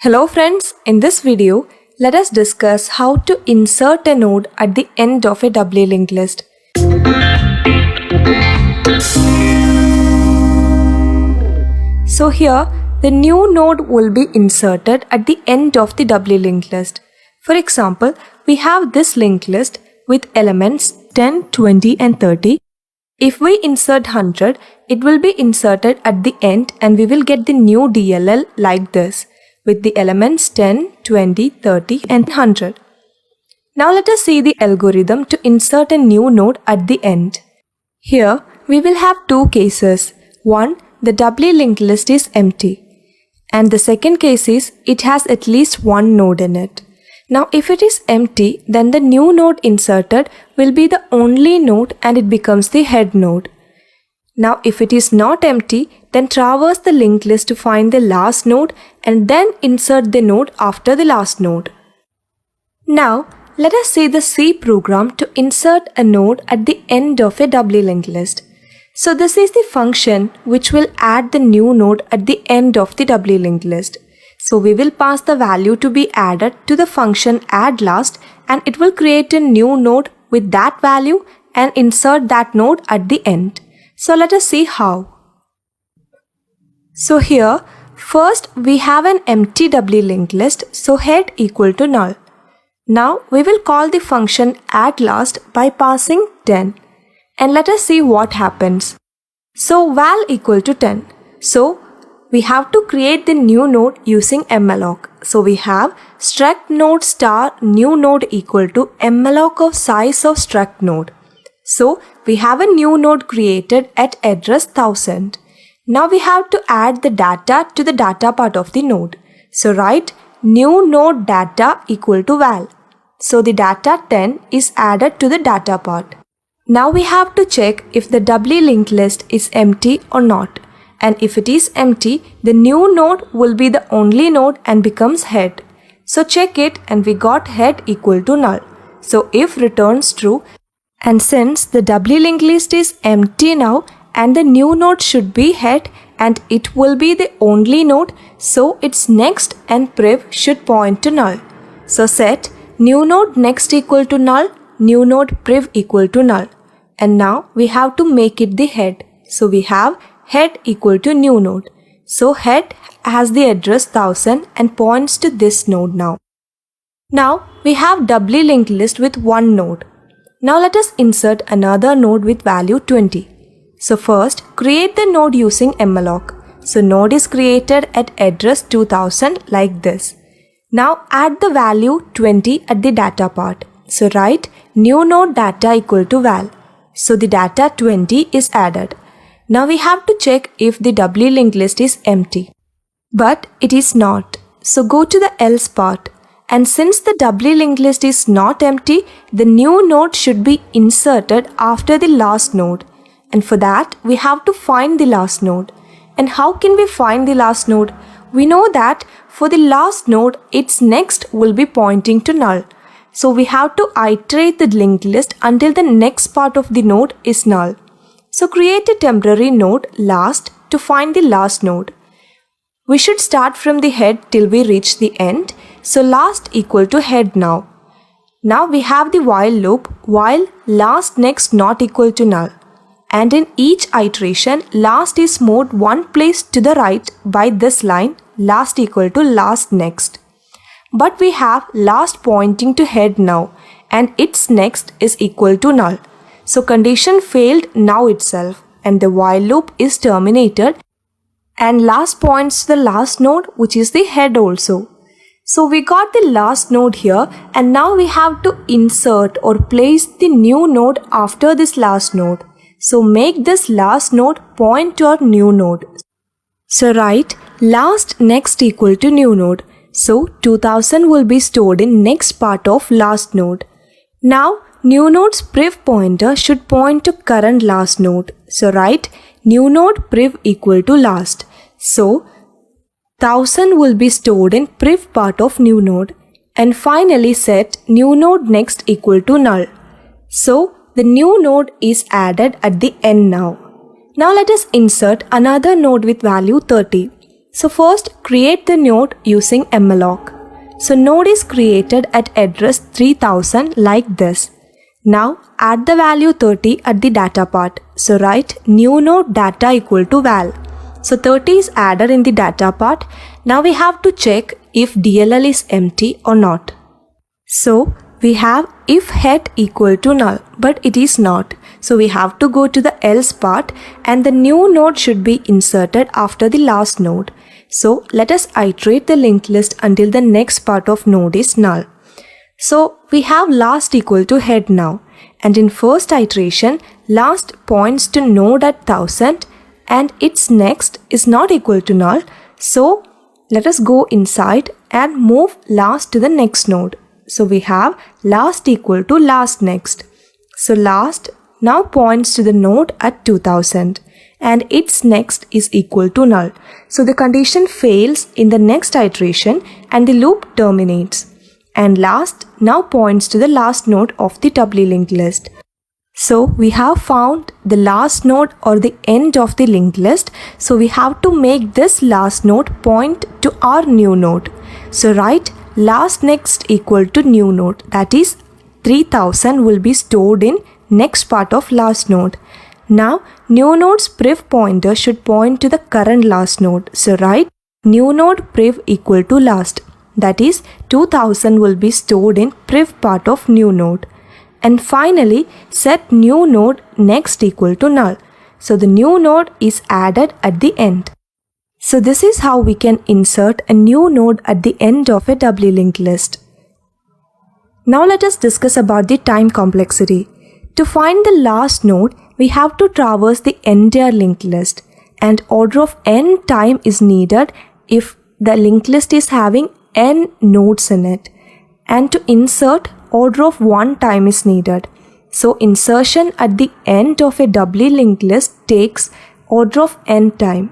Hello friends, in this video, let us discuss how to insert a node at the end of a doubly linked list. So here, the new node will be inserted at the end of the doubly linked list. For example, we have this linked list with elements 10, 20 and 30. If we insert 100, it will be inserted at the end and we will get the new DLL like this, with the elements 10, 20, 30 and 100. Now let us see the algorithm to insert a new node at the end. Here we will have two cases. One, the doubly linked list is empty. And the second case is it has at least one node in it. Now if it is empty, then the new node inserted will be the only node and it becomes the head node. Now if it is not empty, then traverse the linked list to find the last node and then insert the node after the last node. Now let us see the C program to insert a node at the end of a doubly linked list. So this is the function which will add the new node at the end of the doubly linked list. So we will pass the value to be added to the function addLast and it will create a new node with that value and insert that node at the end. So let us see how. So here, first we have an empty doubly linked list, so head equal to null. Now we will call the function addLast by passing 10. And let us see what happens. So val equal to 10. So we have to create the new node using malloc. So we have struct node star new node equal to malloc of size of struct node. So we have a new node created at address 1000. Now we have to add the data to the data part of the node. So write new node data equal to val. So the data 10 is added to the data part. Now we have to check if the doubly linked list is empty or not. And if it is empty, the new node will be the only node and becomes head. So check it and we got head equal to null. So if returns true, and since the doubly linked list is empty now and the new node should be head and it will be the only node, so its next and priv should point to null. So set new node next equal to null, new node priv equal to null. And now we have to make it the head. So we have head equal to new node. So head has the address 1000 and points to this node now. Now we have doubly linked list with one node. Now let us insert another node with value 20. So first create the node using malloc. So node is created at address 2000 like this. Now add the value 20 at the data part. So write new node data equal to val. So the data 20 is added. Now we have to check if the doubly linked list is empty. But it is not. So go to the else part. And since the doubly linked list is not empty, the new node should be inserted after the last node. And for that, we have to find the last node. And how can we find the last node? We know that for the last node, its next will be pointing to null. So we have to iterate the linked list until the next part of the node is null. So create a temporary node last to find the last node. We should start from the head till we reach the end. So last equal to head now. Now we have the while loop while last next not equal to null. And in each iteration, last is moved one place to the right by this line last equal to last next. But we have last pointing to head now and its next is equal to null. So condition failed now itself and the while loop is terminated and last points to the last node which is the head also. So we got the last node here and now we have to insert or place the new node after this last node. So make this last node point to our new node. So write last next equal to new node. So 2000 will be stored in next part of last node. Now new node's priv pointer should point to current last node. So write new node priv equal to last. So 1000 will be stored in priv part of new node. And finally set new node next equal to null. So the new node is added at the end now. Now let us insert another node with value 30. So first create the node using malloc. So node is created at address 3000 like this. Now add the value 30 at the data part. So write new node data equal to val. So 30 is added in the data part. Now we have to check if DLL is empty or not. So we have if head equal to null, but it is not. So we have to go to the else part and the new node should be inserted after the last node. So let us iterate the linked list until the next part of node is null. So we have last equal to head now, and in first iteration last points to node at 1000 and its next is not equal to null. So let us go inside and move last to the next node. So we have last equal to last next. So last now points to the node at 2000 and its next is equal to null. So the condition fails in the next iteration and the loop terminates. And last now points to the last node of the doubly linked list. So we have found the last node or the end of the linked list. So we have to make this last node point to our new node. So write last next equal to new node, that is 3000 will be stored in next part of last node. Now new node's priv pointer should point to the current last node. So write new node priv equal to last, that is 2000 will be stored in priv part of new node. And finally set new node next equal to null. So the new node is added at the end. So this is how we can insert a new node at the end of a doubly linked list. Now let us discuss about the time complexity. To find the last node, we have to traverse the entire linked list, and order of n time is needed if the linked list is having n nodes in it. And to insert, order of 1 time is needed. So insertion at the end of a doubly linked list takes order of n time.